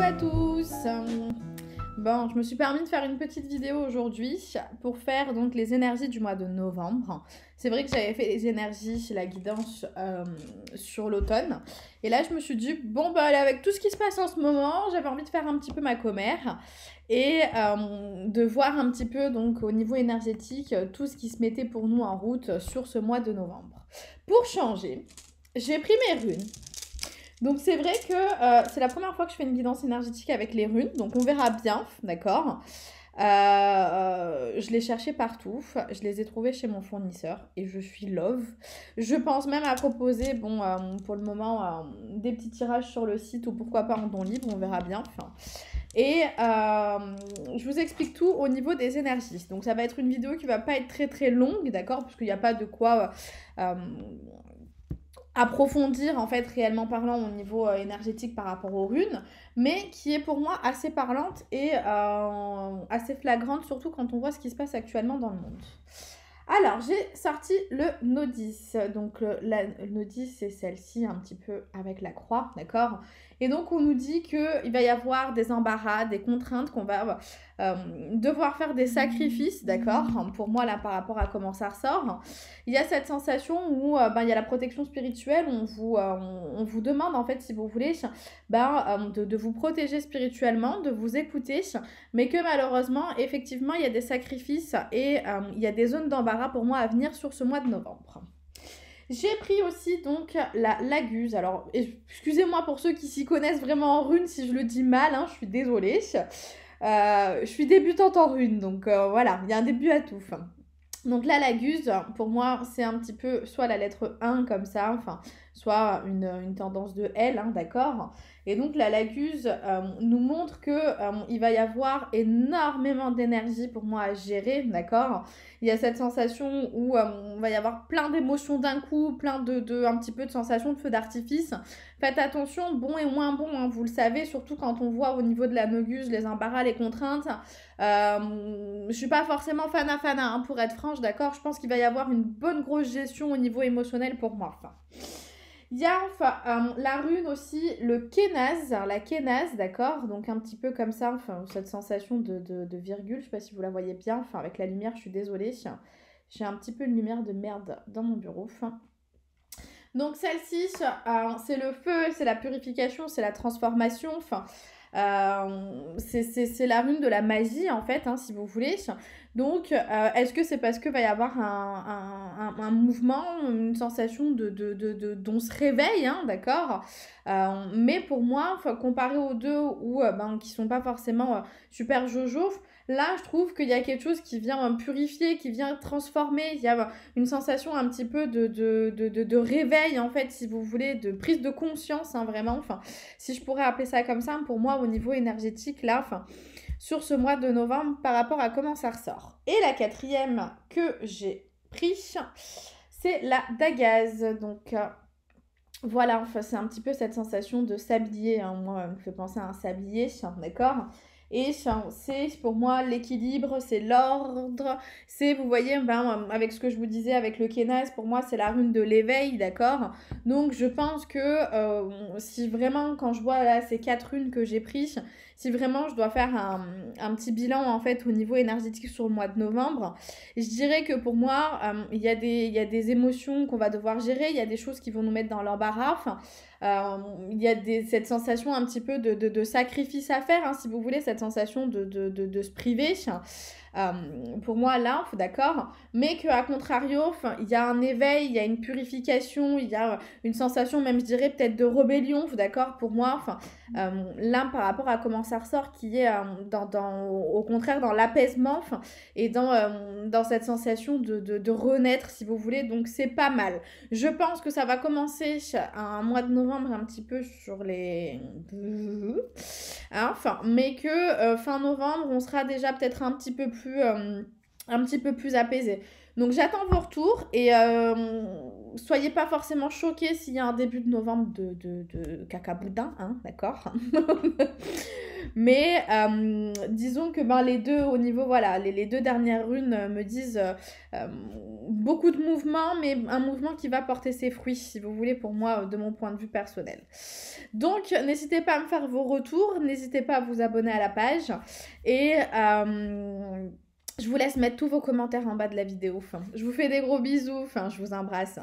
à tous. Bon, je me suis permis de faire une petite vidéo aujourd'hui pour faire donc les énergies du mois de novembre. C'est vrai que j'avais fait les énergies, la guidance sur l'automne. Et là, je me suis dit, bon, bah, avec tout ce qui se passe en ce moment, j'avais envie de faire un petit peu ma commère et de voir un petit peu donc au niveau énergétique tout ce qui se mettait pour nous en route sur ce mois de novembre. Pour changer, j'ai pris mes runes. Donc c'est vrai que c'est la première fois que je fais une guidance énergétique avec les runes, donc on verra bien, d'accord. Je les cherchais partout, je les ai trouvées chez mon fournisseur et je suis love. Je pense même à proposer, bon, pour le moment, des petits tirages sur le site ou pourquoi pas en don libre, on verra bien. Et je vous explique tout au niveau des énergies. Donc ça va être une vidéo qui va pas être très très longue, d'accord, parce qu'il n'y a pas de quoi approfondir en fait réellement parlant au niveau énergétique par rapport aux runes, mais qui est pour moi assez parlante et assez flagrante, surtout quand on voit ce qui se passe actuellement dans le monde. Alors, j'ai sorti le Nodis. Donc, la Nodis, c'est celle-ci, un petit peu avec la croix, d'accord? Et donc, on nous dit qu'il va y avoir des embarras, des contraintes, qu'on va devoir faire des sacrifices, d'accord? Pour moi, là, par rapport à comment ça ressort, il y a cette sensation où il y a la protection spirituelle, on vous demande, en fait, si vous voulez, de vous protéger spirituellement, de vous écouter, mais que malheureusement, effectivement, il y a des sacrifices et il y a des zones d'embarras pour moi à venir sur ce mois de novembre. J'ai pris aussi donc la Laguse. Alors, excusez-moi pour ceux qui s'y connaissent vraiment en runes si je le dis mal, hein, je suis désolée. Je suis débutante en runes, donc voilà, il y a un début à tout. Donc la Laguse, pour moi, c'est un petit peu soit la lettre 1 comme ça, enfin, soit une tendance de L, hein, d'accord. Et donc la Laguse nous montre que il va y avoir énormément d'énergie pour moi à gérer, d'accord. Il y a cette sensation où on va y avoir plein d'émotions d'un coup, plein un petit peu de sensations de feu d'artifice. Faites attention, bon et moins bon, hein, vous le savez, surtout quand on voit au niveau de la Laguse les embarras, les contraintes. Je suis pas forcément fana, hein, pour être franche, d'accord. Je pense qu'il va y avoir une bonne grosse gestion au niveau émotionnel pour moi. Enfin, il y a la rune aussi, le Kénaz, la Kénaz, d'accord. Donc un petit peu comme ça, enfin cette sensation de virgule, je sais pas si vous la voyez bien. Enfin avec la lumière, je suis désolée, j'ai un petit peu une lumière de merde dans mon bureau. Donc celle-ci, c'est le feu, c'est la purification, c'est la transformation. Enfin. C'est la rune de la magie en fait, hein, si vous voulez. Donc est-ce que c'est parce que va y avoir un mouvement, une sensation d'on se réveille, hein, d'accord. Mais pour moi, comparé aux deux qui sont pas forcément super jojo, là je trouve qu'il y a quelque chose qui vient purifier, qui vient transformer. Il y a une sensation un petit peu de réveil en fait, si vous voulez, de prise de conscience, hein, vraiment. Enfin, si je pourrais appeler ça comme ça, pour moi au niveau énergétique là, sur ce mois de novembre par rapport à comment ça ressort. Et la quatrième que j'ai pris, c'est la Dagaz. Donc voilà, enfin, c'est un petit peu cette sensation de sablier, hein. Moi, me fait penser à un sablier, d'accord. Et c'est pour moi l'équilibre, c'est l'ordre, c'est, vous voyez, avec ce que je vous disais avec le Kénaz, pour moi c'est la rune de l'éveil, d'accord. Donc je pense que si vraiment, quand je vois là ces 4 runes que j'ai prises, si vraiment je dois faire un petit bilan en fait au niveau énergétique sur le mois de novembre, je dirais que pour moi, il y a des émotions qu'on va devoir gérer, il y a des choses qui vont nous mettre dans l'embarras. Il y a cette sensation un petit peu de sacrifice à faire, hein, si vous voulez, cette sensation de se priver. Pour moi, là, d'accord, mais qu'à contrario, il y a un éveil, il y a une purification, il y a une sensation, même je dirais peut-être de rébellion, d'accord, pour moi, là, par rapport à comment ça ressort, qui est au contraire dans l'apaisement et dans cette sensation de renaître, si vous voulez, donc c'est pas mal. Je pense que ça va commencer un mois de novembre un petit peu sur les... mais que fin novembre, on sera déjà peut-être un petit peu plus apaisé. Donc j'attends vos retours et soyez pas forcément choqués s'il y a un début de novembre de cacaboudin, hein, d'accord. Mais disons que ben, les deux, au niveau, voilà, les deux dernières runes me disent beaucoup de mouvements, mais un mouvement qui va porter ses fruits, si vous voulez, pour moi, de mon point de vue personnel. Donc, n'hésitez pas à me faire vos retours, n'hésitez pas à vous abonner à la page. Et je vous laisse mettre tous vos commentaires en bas de la vidéo. Je vous fais des gros bisous. Je vous embrasse.